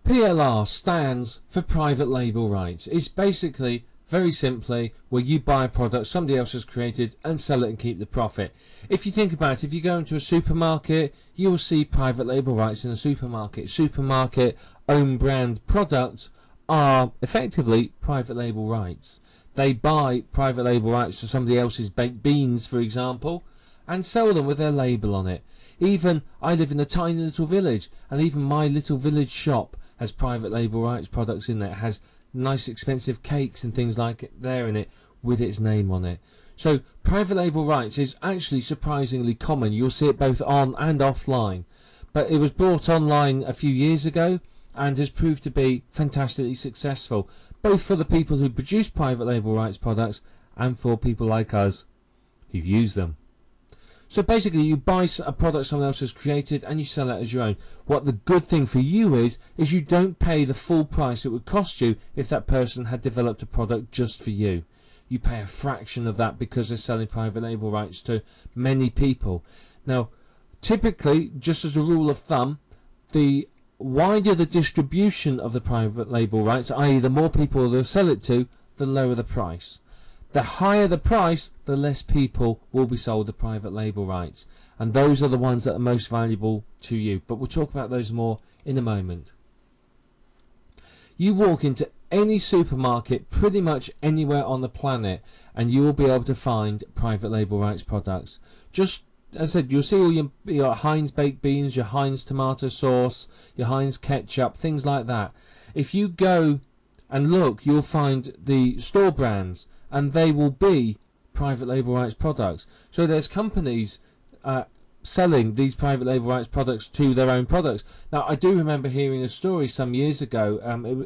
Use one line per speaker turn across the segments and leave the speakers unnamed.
PLR stands for private label rights. It's basically, very simply, where you buy a product somebody else has created and sell it and keep the profit. If you think about it, if you go into a supermarket, you will see private label rights in a supermarket. Supermarket own brand products are effectively private label rights. They buy private label rights to somebody else's baked beans, for example, and sell them with their label on it. Even I live in a tiny little village, and even my little village shop has private label rights products in there. It has nice expensive cakes and things like it there in it with its name on it. So private label rights is actually surprisingly common. You'll see it both on and offline, but it was brought online a few years ago and has proved to be fantastically successful, both for the people who produce private label rights products and for people like us who use them. So basically, you buy a product someone else has created and you sell it as your own. What the good thing for you is you don't pay the full price it would cost you if that person had developed a product just for you. You pay a fraction of that because they're selling private label rights to many people. Now, typically, just as a rule of thumb, the wider the distribution of the private label rights, i.e. the more people they'll sell it to, the lower the price. The higher the price, the less people will be sold the private label rights. And those are the ones that are most valuable to you. But we'll talk about those more in a moment. You walk into any supermarket pretty much anywhere on the planet and you will be able to find private label rights products. Just as I said, you'll see all your Heinz baked beans, your Heinz tomato sauce, your Heinz ketchup, things like that. If you go and look, you'll find the store brands, and they will be private label rights products. So there's companies selling these private label rights products to their own products. Now, I do remember hearing a story some years ago,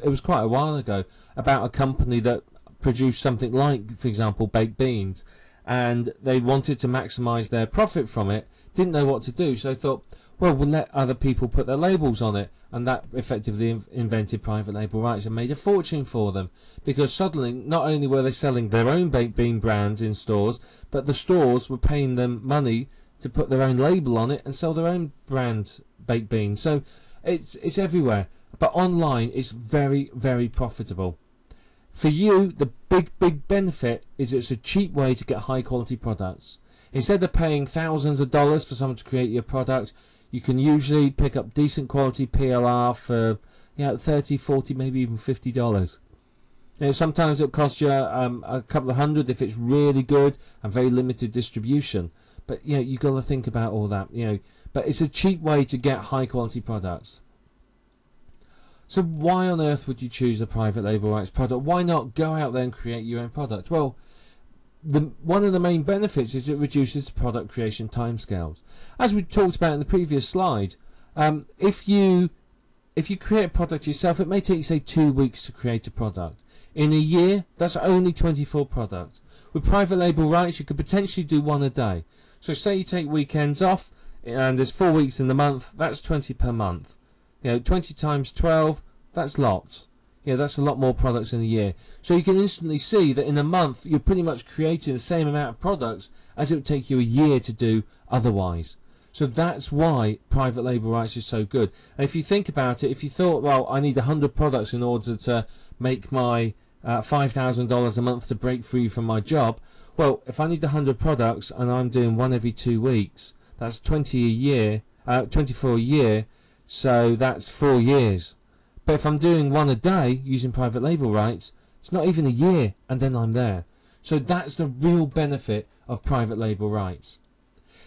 it was quite a while ago, about a company that produced something like, for example, baked beans, and they wanted to maximise their profit from it, didn't know what to do, so they thought, well, we'll let other people put their labels on it, and that effectively invented private label rights and made a fortune for them, because suddenly not only were they selling their own baked bean brands in stores, but the stores were paying them money to put their own label on it and sell their own brand baked beans. So it's everywhere, but online it's very, very profitable. For you, the big benefit is it's a cheap way to get high quality products. Instead of paying thousands of dollars for someone to create your product, you can usually pick up decent quality PLR for $30, $40, maybe even $50. Sometimes it'll cost you a couple of hundred if it's really good and very limited distribution. But you've got to think about all that. But it's a cheap way to get high quality products. So why on earth would you choose a private label rights product? Why not go out there and create your own product? Well, one of the main benefits is it reduces the product creation timescales. As we talked about in the previous slide, if you create a product yourself, it may take, say, 2 weeks to create a product. In a year, that's only 24 products. With private label rights, you could potentially do one a day. So say you take weekends off, and there's 4 weeks in the month, that's 20 per month. 20 times 12, that's lots. That's a lot more products in a year. So you can instantly see that in a month you're pretty much creating the same amount of products as it would take you a year to do otherwise. So that's why private label rights is so good. And if you think about it, if you thought, well, I need 100 products in order to make my $5,000 a month to break free from my job, well, if I need 100 products and I'm doing one every 2 weeks, that's 20 a year, 24 a year, so that's 4 years. But if I'm doing one a day using private label rights, it's not even a year and then I'm there. So that's the real benefit of private label rights.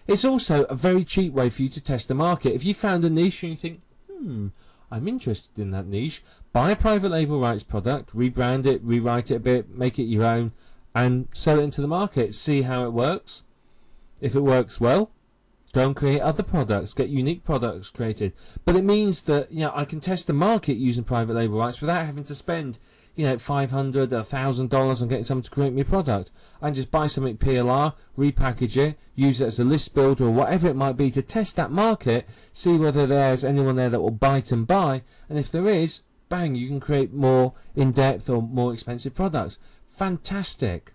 It's also a very cheap way for you to test the market. If you found a niche and you think, I'm interested in that niche, buy a private label rights product, rebrand it, rewrite it a bit, make it your own, and sell it into the market. See how it works. If it works well, go and create other products, get unique products created. But it means that I can test the market using private label rights without having to spend $500, $1,000 on getting someone to create me a product. I can just buy something PLR, repackage it, use it as a list builder or whatever it might be to test that market, see whether there's anyone there that will bite and buy, and if there is, bang, you can create more in-depth or more expensive products. Fantastic.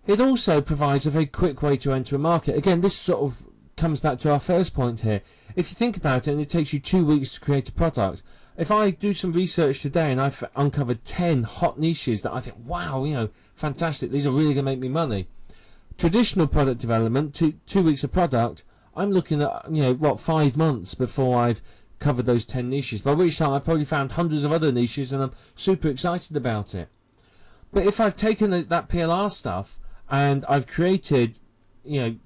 It also provides a very quick way to enter a market. Again, this sort of comes back to our first point here. If you think about it, and it takes you 2 weeks to create a product, if I do some research today and I've uncovered 10 hot niches that I think, wow, you know, fantastic, these are really going to make me money. Traditional product development, 2 weeks of product, I'm looking at, you know, what, 5 months before I've covered those 10 niches, by which time I've probably found hundreds of other niches and I'm super excited about it. But if I've taken that PLR stuff and I've created, you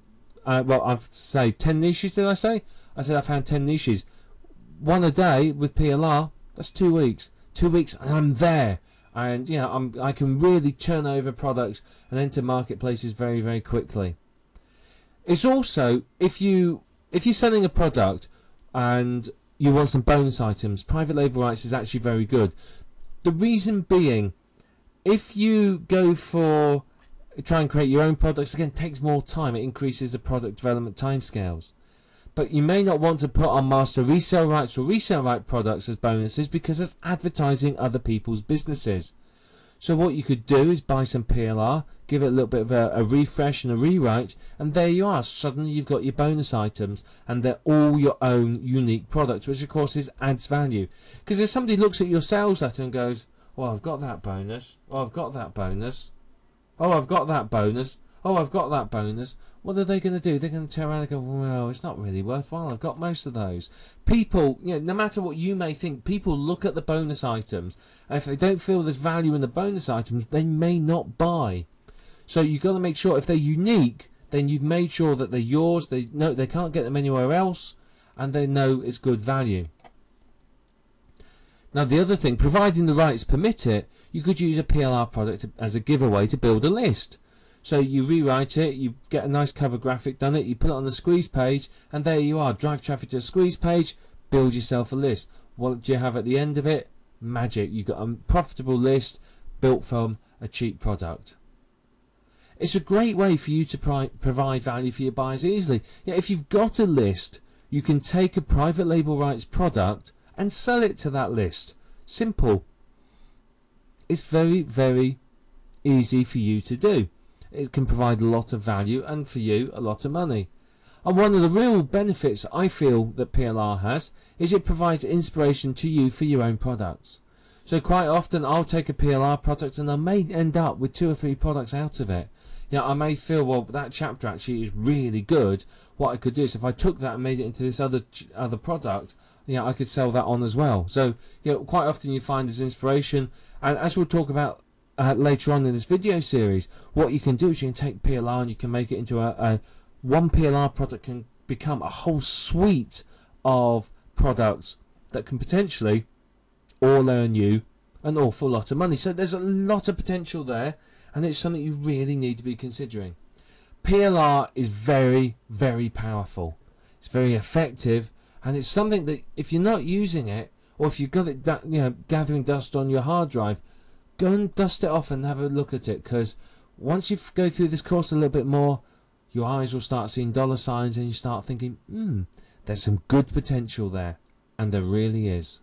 know, well, I've say 10 niches, did I say? I said I found 10 niches. One a day with PLR, that's 2 weeks. 2 weeks and I'm there. And, you know, I can really turn over products and enter marketplaces very, very quickly. It's also, if you're selling a product and you want some bonus items, private label rights is actually very good. The reason being, if you go for try and create your own products, again, it takes more time. It increases the product development timescales. But you may not want to put on master resale rights or resale right products as bonuses because it's advertising other people's businesses. So what you could do is buy some PLR, give it a little bit of a refresh and a rewrite, and there you are. Suddenly you've got your bonus items and they're all your own unique products, which of course adds value. Because if somebody looks at your sales letter and goes, well, I've got that bonus, oh, I've got that bonus, oh, I've got that bonus, oh, I've got that bonus, what are they going to do? They're going to turn around and go, well, it's not really worthwhile. I've got most of those. People, you know, no matter what you may think, people look at the bonus items, and if they don't feel there's value in the bonus items, they may not buy. So you've got to make sure if they're unique, then you've made sure that they're yours. They know they can't get them anywhere else, and they know it's good value. Now the other thing, providing the rights permit it, you could use a PLR product as a giveaway to build a list. So you rewrite it, you get a nice cover graphic done it, you put it on the squeeze page, and there you are. Drive traffic to the squeeze page, build yourself a list. What do you have at the end of it? Magic. You've got a profitable list built from a cheap product. It's a great way for you to provide value for your buyers easily. Yeah, if you've got a list, you can take a private label rights product and sell it to that list. Simple. It's very, very easy for you to do. It can provide a lot of value and for you a lot of money. And one of the real benefits I feel that PLR has is it provides inspiration to you for your own products. So quite often I'll take a PLR product and I may end up with 2 or 3 products out of it. You know, I may feel, well, that chapter actually is really good. What I could do is if I took that and made it into this other product, you know, I could sell that on as well. So, you know, quite often you find this inspiration, and as we'll talk about later on in this video series, what you can do is you can take PLR and you can make it into one PLR product can become a whole suite of products that can potentially all earn you an awful lot of money. So there's a lot of potential there, and it's something you really need to be considering. PLR is very, very powerful. It's very effective, and it's something that if you're not using it, or if you've got it, you know, gathering dust on your hard drive, go and dust it off and have a look at it, because once you go through this course a little bit more, your eyes will start seeing dollar signs and you start thinking, there's some good potential there. And there really is.